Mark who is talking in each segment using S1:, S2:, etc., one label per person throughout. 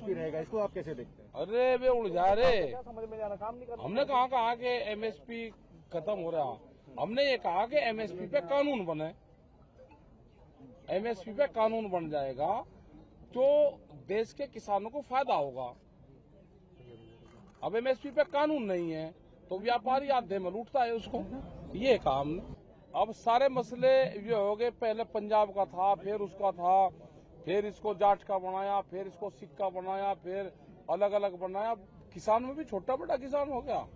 S1: MSP रहेगा, इसको आप कैसे देखते हैं?
S2: अरे वे उलझा रहे,
S1: समझ में जाना काम नहीं कर
S2: हमने कहा कि एमएसपी खत्म हो रहा, हमने ये कहा कि एमएसपी पे कानून बने, एमएसपी पे कानून बन जाएगा तो देश के किसानों को फायदा होगा। अब एमएसपी पे कानून नहीं है तो व्यापारी आधे में लूटता है उसको, ये कहा हमने। अब सारे मसले ये हो गए, पहले पंजाब का था, फिर उसका था, फिर इसको जाट का बनाया, फिर इसको सिख का बनाया, फिर अलग अलग बनाया। किसान में भी छोटा बड़ा किसान हो गया।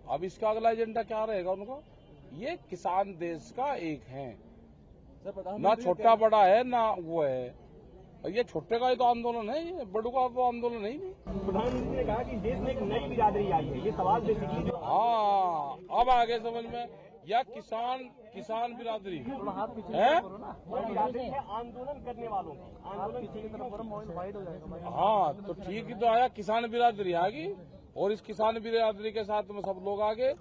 S2: अब इसका अगला एजेंडा क्या रहेगा उनका? ये किसान देश का एक है, ना छोटा बड़ा है ना वो है। ये छोटे का ही तो आंदोलन है, ये बड़ों का तो आंदोलन है ही नहीं।
S1: प्रधानमंत्री ने कहा कि देश में एक नई बिरादरी आई है, ये सवाल बेसिकली जो
S2: हाँ, अब आगे समझ में, या किसान बिरादरी है,
S1: बिरादरी है आंदोलन करने वालों की, आंदोलन।
S2: हाँ तो ठीक ही तो आया, किसान बिरादरी आ गई और इस किसान बिरादरी के साथ में सब लोग आगे।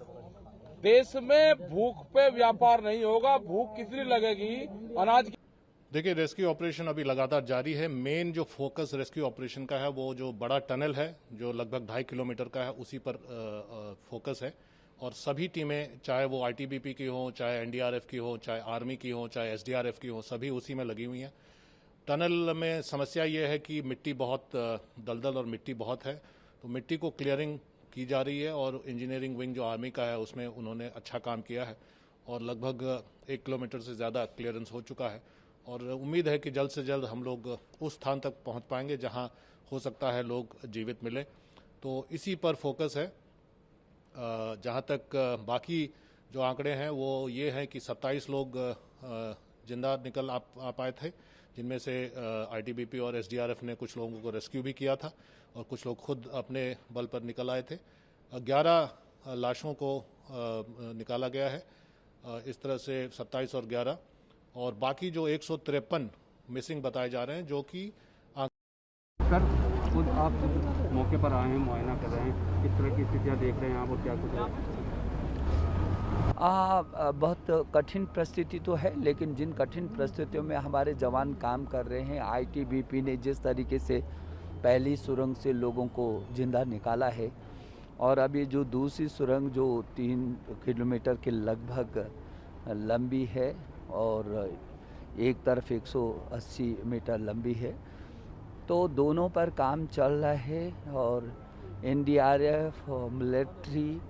S2: देश में भूख पे व्यापार नहीं होगा, भूख कितनी लगेगी अनाज की।
S3: देखिए, रेस्क्यू ऑपरेशन अभी लगातार जारी है। मेन जो फोकस रेस्क्यू ऑपरेशन का है वो जो बड़ा टनल है जो लगभग 2.5 किलोमीटर का है, उसी पर फोकस है। और सभी टीमें, चाहे वो आईटीबीपी की हो, चाहे एनडीआरएफ की हो, चाहे आर्मी की हो, चाहे एसडीआरएफ की हो, सभी उसी में लगी हुई हैं। टनल में समस्या ये है कि मिट्टी बहुत दलदल और मिट्टी बहुत है, तो मिट्टी को क्लियरिंग की जा रही है और इंजीनियरिंग विंग जो आर्मी का है उसमें उन्होंने अच्छा काम किया है और लगभग 1 किलोमीटर से ज़्यादा क्लियरेंस हो चुका है। और उम्मीद है कि जल्द से जल्द हम लोग उस स्थान तक पहुंच पाएंगे जहां हो सकता है लोग जीवित मिले। तो इसी पर फोकस है। जहां तक बाकी जो आंकड़े हैं वो ये हैं कि 27 लोग जिंदा निकल आ पाए थे, जिनमें से आईटीबीपी और एसडीआरएफ ने कुछ लोगों को रेस्क्यू भी किया था और कुछ लोग खुद अपने बल पर निकल आए थे। 11 लाशों को निकाला गया है, इस तरह से 27 और 11, और बाकी जो 153 मिसिंग बताए जा रहे हैं, जो कि
S4: सर खुद आप मौके पर आए हैं, मुआयना कर रहे हैं, किस तरह की स्थितियाँ देख रहे हैं आप और क्या कुछ?
S5: बहुत कठिन परिस्थिति तो है, लेकिन जिन कठिन परिस्थितियों में हमारे जवान काम कर रहे हैं, आईटीबीपी ने जिस तरीके से पहली सुरंग से लोगों को जिंदा निकाला है और अभी जो दूसरी सुरंग जो 3 किलोमीटर के लगभग लंबी है और एक तरफ 180 मीटर लंबी है, तो दोनों पर काम चल रहा है और एनडीआरएफ, मिलिट्री,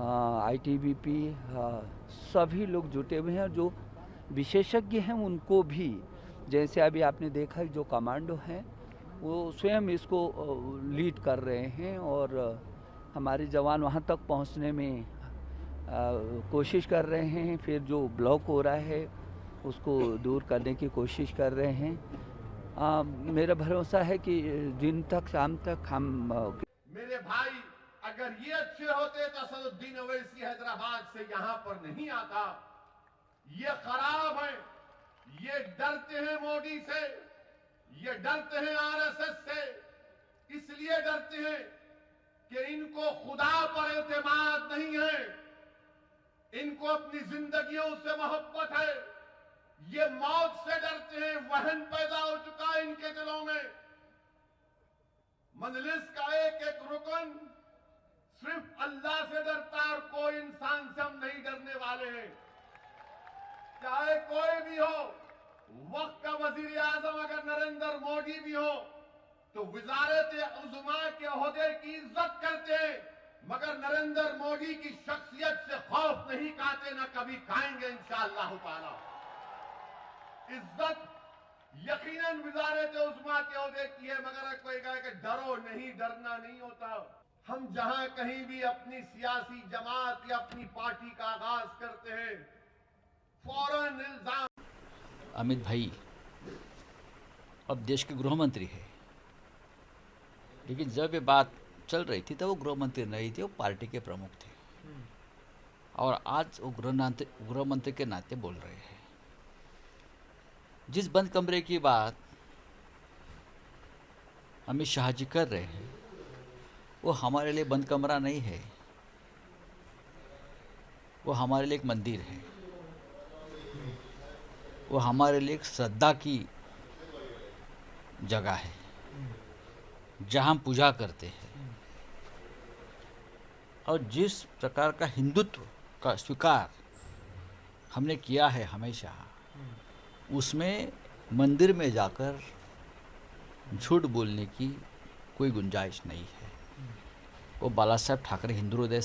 S5: आईटीबीपी सभी लोग जुटे हुए हैं। जो विशेषज्ञ हैं उनको भी, जैसे अभी आपने देखा जो कमांडो हैं वो स्वयं इसको लीड कर रहे हैं और हमारे जवान वहाँ तक पहुँचने में कोशिश कर रहे हैं। फिर जो ब्लॉक हो रहा है उसको दूर करने की कोशिश कर रहे हैं। मेरा भरोसा है कि दिन तक शाम तक हम
S6: मेरे भाई अगर ये अच्छे होते तो असदुद्दीन ओवैसी हैदराबाद से यहां पर नहीं आता। ये खराब है, ये डरते हैं मोदी से, ये डरते हैं आरएसएस से, इसलिए डरते हैं कि इनको खुदा पर एतमाद नहीं है, इनको अपनी जिंदगियों से मोहब्बत है। ये मौत से डरते हैं, वहन पैदा हो चुका है इनके दिलों में। मजलिस का एक एक रुकन सिर्फ अल्लाह से डरता है और कोई इंसान से हम नहीं डरने वाले हैं, चाहे कोई भी हो। वक्त का वजीर आजम अगर नरेंद्र मोदी भी हो तो वजारत उज़्मा के ओहदे की इज्जत करते हैं, मगर नरेंद्र मोदी की शख्सियत से खौफ नहीं खाते, न कभी खाएंगे इंशाअल्लाह ताला। इज्जत यकीनन वजारत उज़्मा के ओहदे की है, मगर कोई कहे कि डरो नहीं, डरना नहीं होता। हम जहां कहीं भी अपनी सियासी जमात या अपनी पार्टी का आगाज करते हैं, फौरन इल्जाम।
S7: अमित भाई अब देश के गृह मंत्री है, लेकिन जब ये बात चल रही थी तो वो गृह मंत्री नहीं थे, वो पार्टी के प्रमुख थे और आज वो गृह मंत्री के नाते बोल रहे हैं। जिस बंद कमरे की बात अमित शाह जी कर रहे हैं वो हमारे लिए बंद कमरा नहीं है, वो हमारे लिए एक मंदिर है, वो हमारे लिए एक श्रद्धा की जगह है। जहाँ हम पूजा करते हैं और जिस प्रकार का हिंदुत्व का स्वीकार हमने किया है हमेशा, उसमें मंदिर में जाकर झूठ बोलने की कोई गुंजाइश नहीं है। वो बाला साहेब ठाकरे हिंदू हृदय